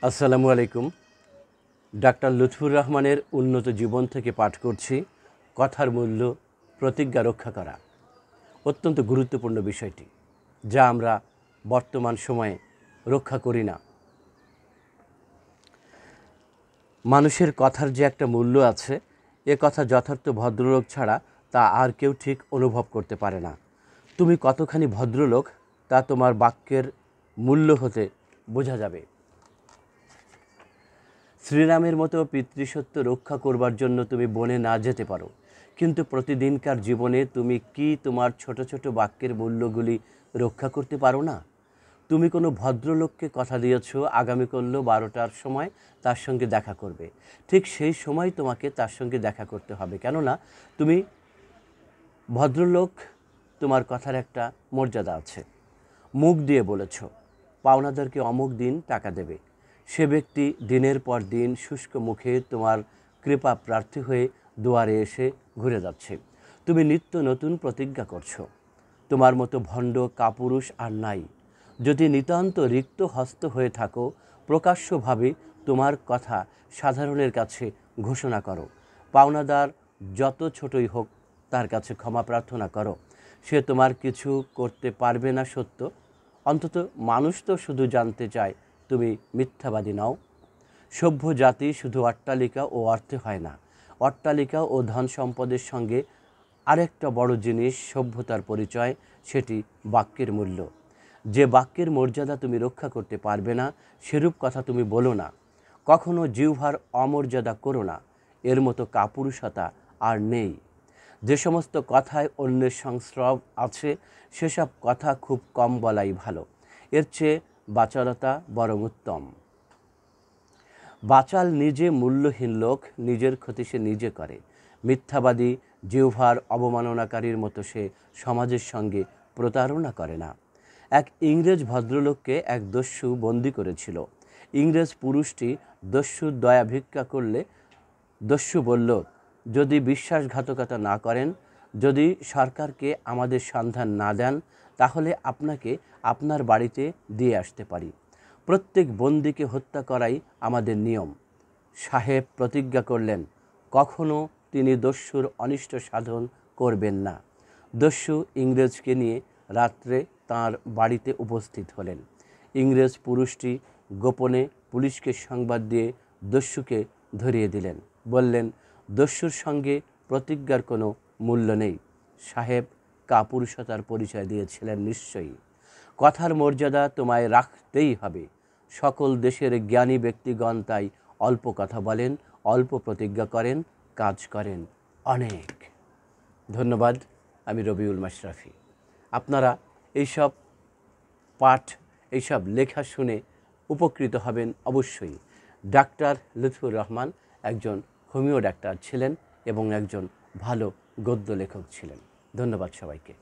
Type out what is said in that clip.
আসসালামু আলাইকুম। ডাক্তার লুৎফুর রহমানের উন্নত জীবন থেকে পাঠ করছি। কথার মূল্য, প্রতিজ্ঞা রক্ষা করা অত্যন্ত গুরুত্বপূর্ণ বিষয়টি, যা আমরা বর্তমান সময়ে রক্ষা করি না। মানুষের কথার যে একটা মূল্য আছে, এ কথা যথার্থ ভদ্রলোক ছাড়া তা আর কেউ ঠিক অনুভব করতে পারে না। তুমি কতখানি ভদ্রলোক তা তোমার বাক্যের মূল্য হতে বোঝা যাবে। শ্রীরামের মতো পিতৃসত্য রক্ষা করবার জন্য তুমি বনে না যেতে পারো, কিন্তু প্রতিদিনকার জীবনে তুমি কি তোমার ছোট ছোট বাক্যের মূল্যগুলি রক্ষা করতে পারো না? তুমি কোনো ভদ্রলোককে কথা দিয়েছ আগামীকাল 12টার সময় তার সঙ্গে দেখা করবে, ঠিক সেই সময় তোমাকে তার সঙ্গে দেখা করতে হবে, কেননা তুমি ভদ্রলোক। তোমার কথার একটা মর্যাদা আছে। মুখ দিয়ে বলেছ পাওনাদারকে অমুক দিন টাকা দেবে, সে ব্যক্তি দিনের পর দিন শুষ্ক মুখে তোমার কৃপা প্রার্থী হয়ে দুয়ারে এসে ঘুরে যাচ্ছে। তুমি নিত্য নতুন প্রতিজ্ঞা করছো। তোমার মতো ভণ্ড কাপুরুষ আর নাই। যদি নিতান্ত রিক্ত হস্ত হয়ে থাকো, প্রকাশ্যভাবে তোমার কথা সাধারণের কাছে ঘোষণা করো। পাওনাদার যত ছোটই হোক, তার কাছে ক্ষমা প্রার্থনা করো। সে তোমার কিছু করতে পারবে না সত্য, অন্তত মানুষ তো শুধু জানতে চায় তুমি মিথ্যাবাদী নও। সভ্য জাতি শুধু অট্টালিকা ও অর্থে হয় না। অট্টালিকা ও ধন সম্পদের সঙ্গে আরেকটা বড় জিনিস সভ্যতার পরিচয়, সেটি বাক্যের মূল্য। যে বাক্যের মর্যাদা তুমি রক্ষা করতে পারবে না, সেরূপ কথা তুমি বলো না। কখনো জিহ্বার অমর্যাদা করো না। এর মতো কাপুরুষতা আর নেই। যে সমস্ত কথায় অন্যের সংস্রব আছে, সেসব কথা খুব কম বলাই ভালো। এর চেয়ে বাচালতা বরং উত্তম। বাচাল নিজে মূল্যহীন লোক, নিজের ক্ষতি সে নিজে করে। মিথ্যাবাদী জিহ্বার অবমাননাকারীর মতো সে সমাজের সঙ্গে প্রতারণা করে না। এক ইংরেজ ভদ্রলোককে এক দস্যু বন্দি করেছিল। ইংরেজ পুরুষটি দস্যুর দয়া ভিক্ষা করলে দস্যু বলল, যদি বিশ্বাসঘাতকতা না করেন, যদি সরকারকে আমাদের সন্ধান না দেন, তাহলে আপনাকে আপনার বাড়িতে দিয়ে আসতে পারি। প্রত্যেক বন্দীকে হত্যা করাই আমাদের নিয়ম। সাহেব প্রতিজ্ঞা করলেন কখনো তিনি দস্যুর অনিষ্ট সাধন করবেন না। দস্যু ইংরেজকে নিয়ে রাত্রে তাঁর বাড়িতে উপস্থিত হলেন। ইংরেজ পুরুষটি গোপনে পুলিশকে সংবাদ দিয়ে দস্যুকে ধরিয়ে দিলেন। বললেন, দস্যুর সঙ্গে প্রতিজ্ঞার কোনো মূল্য নেই। সাহেব কাপুরুষতার পরিচয় দিয়েছিলেন নিশ্চয়ই। কথার মর্যাদা তোমায় রাখতেই হবে। সকল দেশের জ্ঞানী ব্যক্তিগণ তাই অল্প কথা বলেন, অল্প প্রতিজ্ঞা করেন, কাজ করেন অনেক। ধন্যবাদ। আমি রবিউল মাশরাফি। আপনারা এইসব পাঠ, এইসব লেখা শুনে উপকৃত হবেন অবশ্যই। ডাক্তার লুৎফুর রহমান একজন হোমিও ডাক্তার ছিলেন এবং একজন ভালো গদ্য লেখক ছিলেন। ধন্যবাদ সবাইকে।